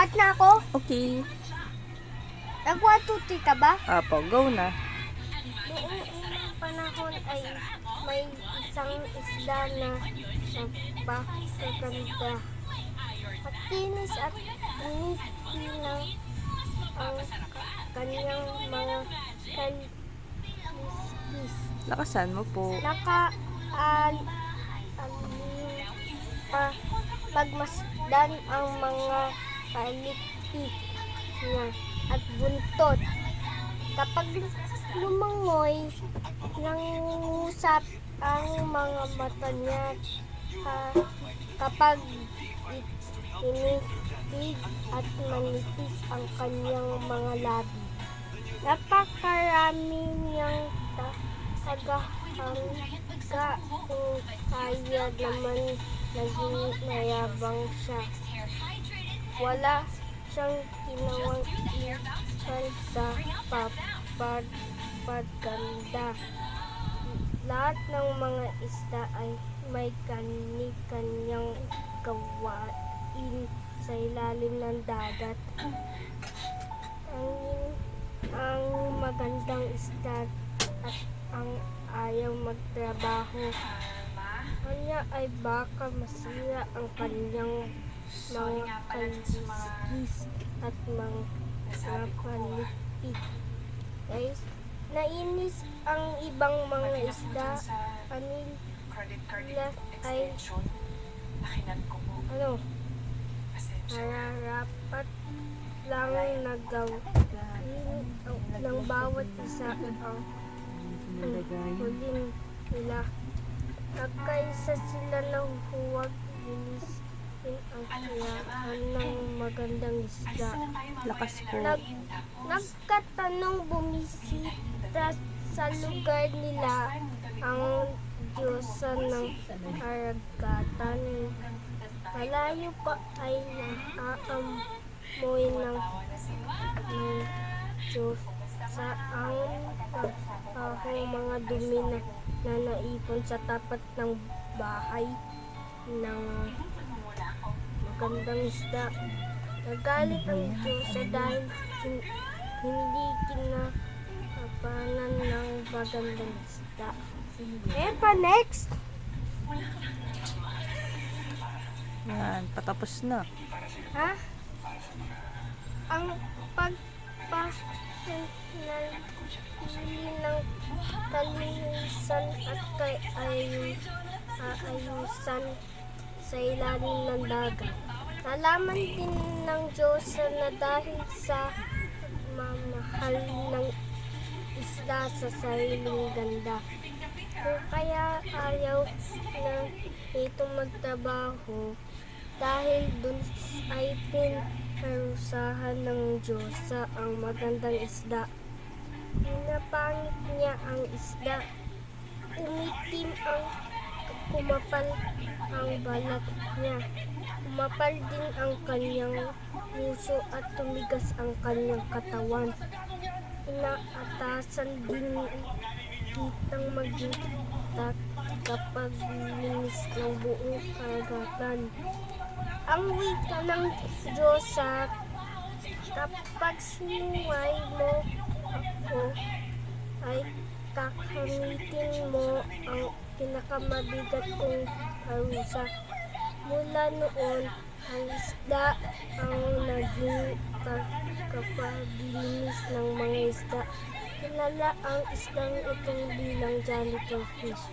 Start na ako. Okay. Nag-1, 2, 3 ka ba? Apo, go na. Noong unang panahon ay may isang isda na napakaganda. Makinis at ngiti ng ang kanyang mga kaliskis. Lakasan mo po. Pa pagmasdan ang mga kalikpik niya at buntot. Kapag lumangoy, nangusap ang mga mata niya kapag tinitig at manipis ang kanyang mga labi. Napakarami niyang tagahangga kung kaya naman naging mayabang siya. Wala siyang ginawang ikan sa pagpaganda. Lahat ng mga isda ay may kani-kanyang gawain sa ilalim ng dagat. Ang magandang isda at ang ayaw magtrabaho. Kanya ay baka masira ang kanyang mga kaliskis at mga palikpik. Guys, nainis ang ibang mga isda. Kanila ay nararapat lang nagawin ng bawat isa ang huling nila. Nagkaisa sila ng huwag linisin ang kayaan ng magandang isda. Lakas po. Nagkatanong bumisita sa lugar nila ang Diyosa ng karagatan. Malayo pa ay naaamoy ng Diyos sa ang mga dumi na naipon sa tapat ng bahay ng magandang isda. Nagalit ang Diyos dahil hindi kinakapanan ng magandang isda. Pa next! Yan, patapos na. Ha? Ang pagpapanatili ng kalinisan at ayusan sa ilalim ng dagat. Nalaman din ng Diyos na dahil sa mamahal ng isda sa sariling ganda. Kung kaya ayaw na ito magtrabaho, dahil dun ay pinarusahan ng Diyos ang magandang isda. Pinapangit niya ang isda. Umitim ang kumapal ang balat niya. Kumapal din ang kanyang puso at tumigas ang kanyang katawan. Inaatasan din kitang maging kapag linis ng buong karagatan. Ang wika ng Diyos kapag sinuway mo ako, ay kakamitin mo ang pinakamabigat kong parusa. Mula noon, ang isda ang naging kapaglinis ng mga isda. Kilala ang isdang itong bilang janitor fish.